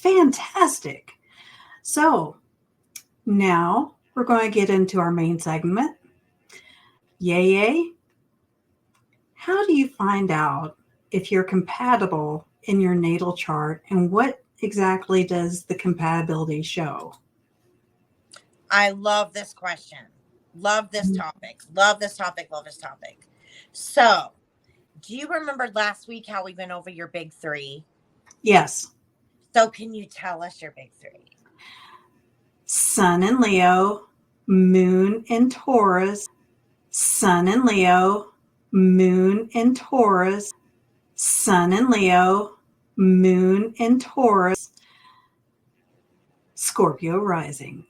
Fantastic. So now we're going to get into our main segment. Yeye, how do you find out if you're compatible in your natal chart, and what exactly does the compatibility show? I love this question. Love this topic. Love this topic. Love this topic. So, do you remember last week how we went over your big three? Yes. So, can you tell us your big three? Sun in Leo, Moon in Taurus, Sun in Leo, Moon in Taurus, Sun in Leo, Moon in Taurus, Scorpio rising.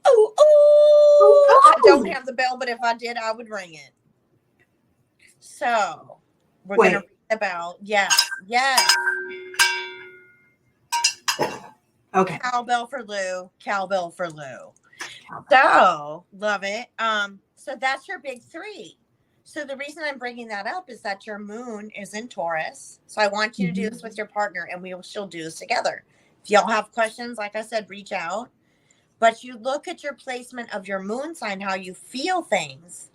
Oh, I don't have the bell, but if I did, I would ring it. So, we're going to read about, yes. Okay. Cowbell for Lou. Cowbell for Lou. So, love it. So that's your big three. So the reason I'm bringing that up is that your moon is in Taurus. So I want you to do this with your partner, and she'll do this together. If y'all have questions, like I said, reach out. But you look at your placement of your moon sign, how you feel things,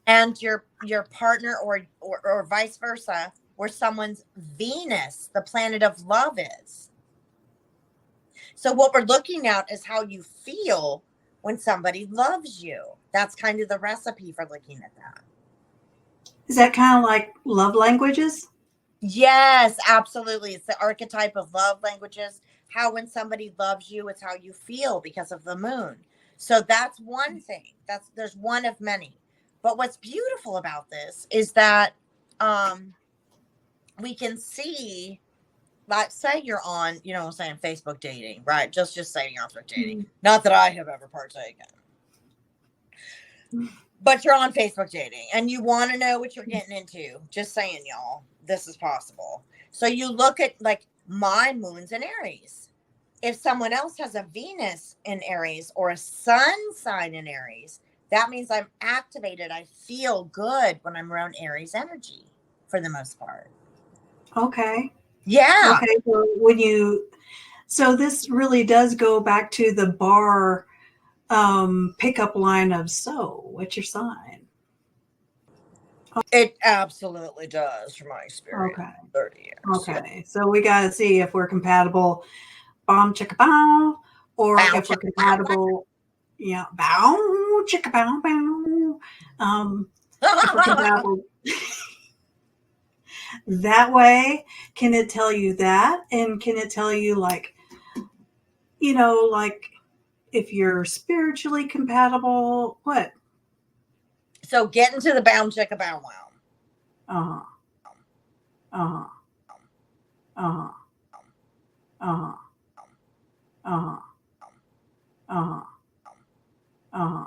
and your partner or vice versa, where someone's Venus, the planet of love, is. So what we're looking at is how you feel when somebody loves you. That's kind of the recipe for looking at that. Is that kind of like love languages? Yes, absolutely. It's the archetype of love languages. How when somebody loves you, it's how you feel because of the moon. So that's one thing. There's one of many. But what's beautiful about this is that we can see, like, say you're on, Facebook dating, right? Just say you're on Facebook dating. Not that I have ever partaken. But you're on Facebook dating and you want to know what you're getting into. Just saying, y'all, this is possible. So you look at, like, my moon's in Aries. If someone else has a Venus in Aries or a sun sign in Aries, that means I'm activated. I feel good when I'm around Aries energy for the most part. Okay. Yeah. Okay. So this really does go back to the bar pickup line of, so what's your sign? It absolutely does, from my experience. Okay. 30 years. Okay. So we got to see if we're compatible. Bomb chicka bow, or bow, if we're compatible. Yeah, bow chicka bow bow. If we're compatible that way, can it tell you that? And can it tell you, like, like if you're spiritually compatible? What? So get into the bound chicka bow Uh-huh. wow. Uh-huh. Uh-huh. Uh-huh. Uh-huh. Uh-huh. Uh-huh.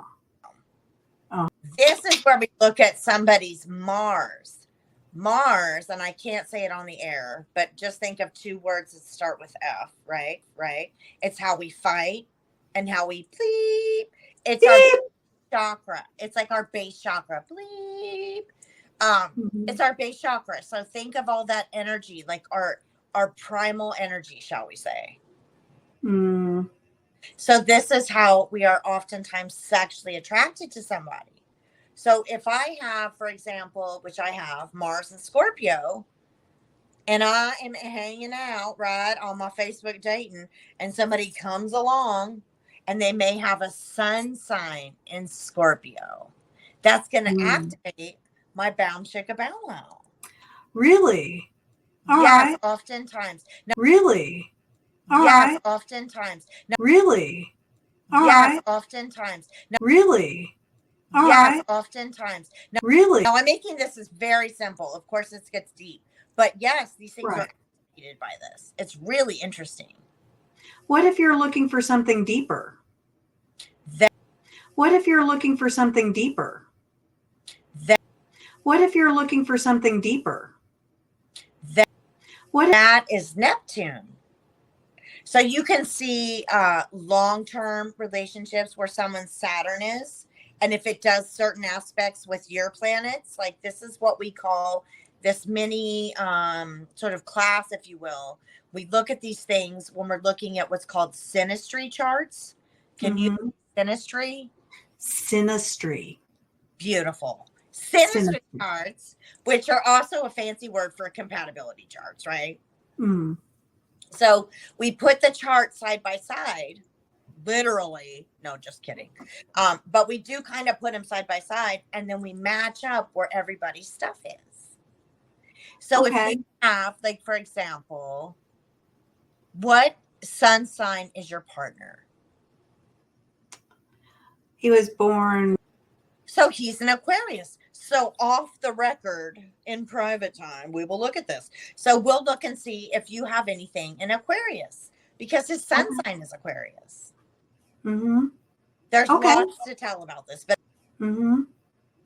Uh-huh. This is where we look at somebody's Mars. Mars, and I can't say it on the air, but just think of two words that start with F, right? Right? It's how we fight and how we bleep. It's our chakra. It's like our base chakra. Bleep. It's our base chakra. So think of all that energy, like our primal energy, shall we say. So this is how we are oftentimes sexually attracted to somebody. So if I have, for example, which I have, Mars and Scorpio, and I am hanging out, right, on my Facebook dating, and somebody comes along and they may have a sun sign in Scorpio, that's going to activate my bound chicka bow wow. Really? Yes, oftentimes. Now, really? Yes, oftentimes. Now, really? Yes, oftentimes. Now, really? Yes, oftentimes. Now, really? Now, I'm making this is very simple. Of course, this gets deep. But yes, these things are activated by this. It's really interesting. What if you're looking for something deeper? What if you're looking for something deeper? What if you're looking for something deeper? That is Neptune. So you can see long-term relationships where someone's Saturn is. And if it does certain aspects with your planets, like this is what we call this mini sort of class, if you will. We look at these things when we're looking at what's called synastry charts. Can you synastry? Synastry. Beautiful. Synastry charts, which are also a fancy word for compatibility charts, right? Mm. So we put the chart side by side, literally. No, just kidding. But we do kind of put them side by side, and then we match up where everybody's stuff is. So if you have, like, for example, what sun sign is your partner? He was born. So he's an Aquarius. So off the record, in private time, we will look at this. So we'll look and see if you have anything in Aquarius, because his sun sign is Aquarius. Mm-hmm. There's lots to tell about this, but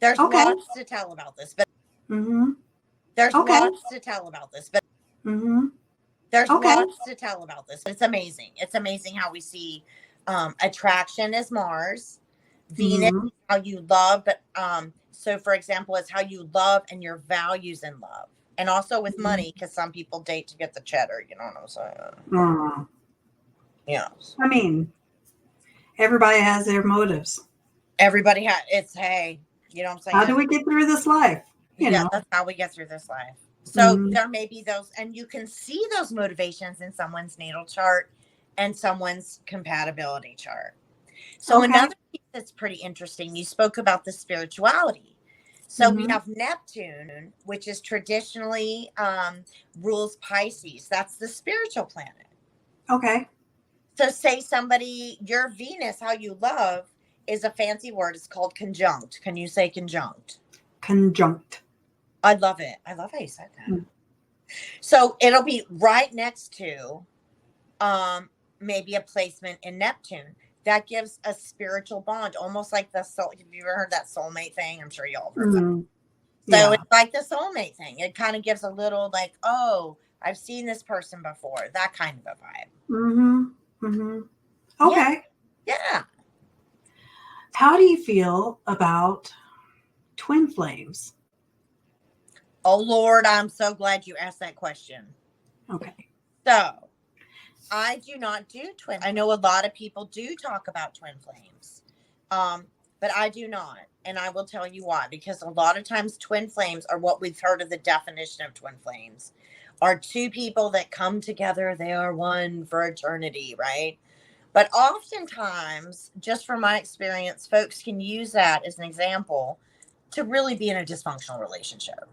there's lots to tell about this, but there's lots to tell about this, but there's lots to tell about this. It's amazing. It's amazing how we see attraction is Mars, Venus is how you love, but so for example, it's how you love and your values in love, and also with money, because some people date to get the cheddar. You know what I'm saying? Yeah. I mean, everybody has their motives. Everybody has. It's, hey, you know what I'm saying? How do we get through this life? You know, that's how we get through this life. So there may be those, and you can see those motivations in someone's natal chart and someone's compatibility chart. So another piece that's pretty interesting, you spoke about the spirituality. So we have Neptune, which is traditionally rules Pisces. That's the spiritual planet. Okay. So say somebody, your Venus, how you love, is a fancy word. It's called conjunct. Can you say conjunct? Conjunct. I love it. I love how you said that. So it'll be right next to maybe a placement in Neptune. That gives a spiritual bond, almost like the soul. Have you ever heard that soulmate thing? I'm sure y'all heard that. So it's like the soulmate thing. It kind of gives a little like, oh, I've seen this person before. That kind of a vibe. Okay. Yeah. How do you feel about twin flames? Oh, Lord, I'm so glad you asked that question. Okay. So I do not do twin. I know a lot of people do talk about twin flames, but I do not. And I will tell you why. Because a lot of times twin flames are what we've heard of the definition of twin flames are two people that come together. They are one for eternity, right? But oftentimes, just from my experience, folks can use that as an example to really be in a dysfunctional relationship.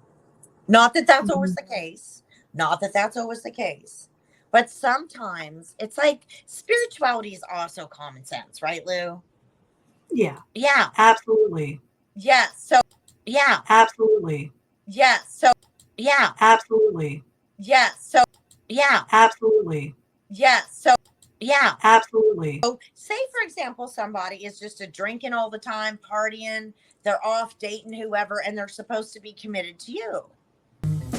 Not that that's always the case. Not that that's always the case. But sometimes it's like spirituality is also common sense, right, Lou? Yeah. Yeah. Absolutely. Yeah. So, yeah. Absolutely. Yeah. So, yeah. Absolutely. Yeah. So, yeah. Absolutely. Yeah. So, yeah. Absolutely. So, say, for example, somebody is just a drinking all the time, partying, they're off dating whoever, and they're supposed to be committed to you.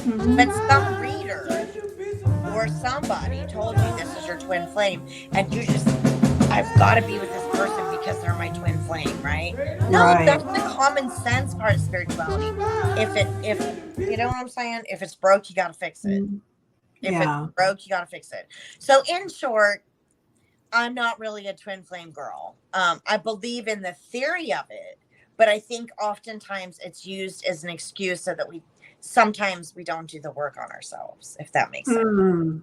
But some reader or somebody told you this is your twin flame, and you just, I've got to be with this person because they're my twin flame, right? No, that's the common sense part of spirituality. If you know what I'm saying? If it's broke, you got to fix it. If it's broke, you got to fix it. So in short, I'm not really a twin flame girl. I believe in the theory of it, but I think oftentimes it's used as an excuse so that sometimes we don't do the work on ourselves, if that makes sense.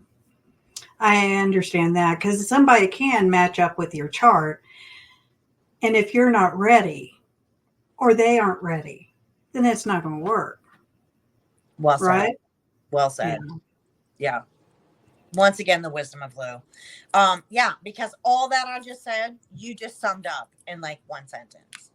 I understand that, because somebody can match up with your chart, and if you're not ready or they aren't ready, then it's not going to work. Well said. Right? Well said. Yeah. Once again, the wisdom of Lou. Yeah, because all that I just said, you just summed up in like one sentence.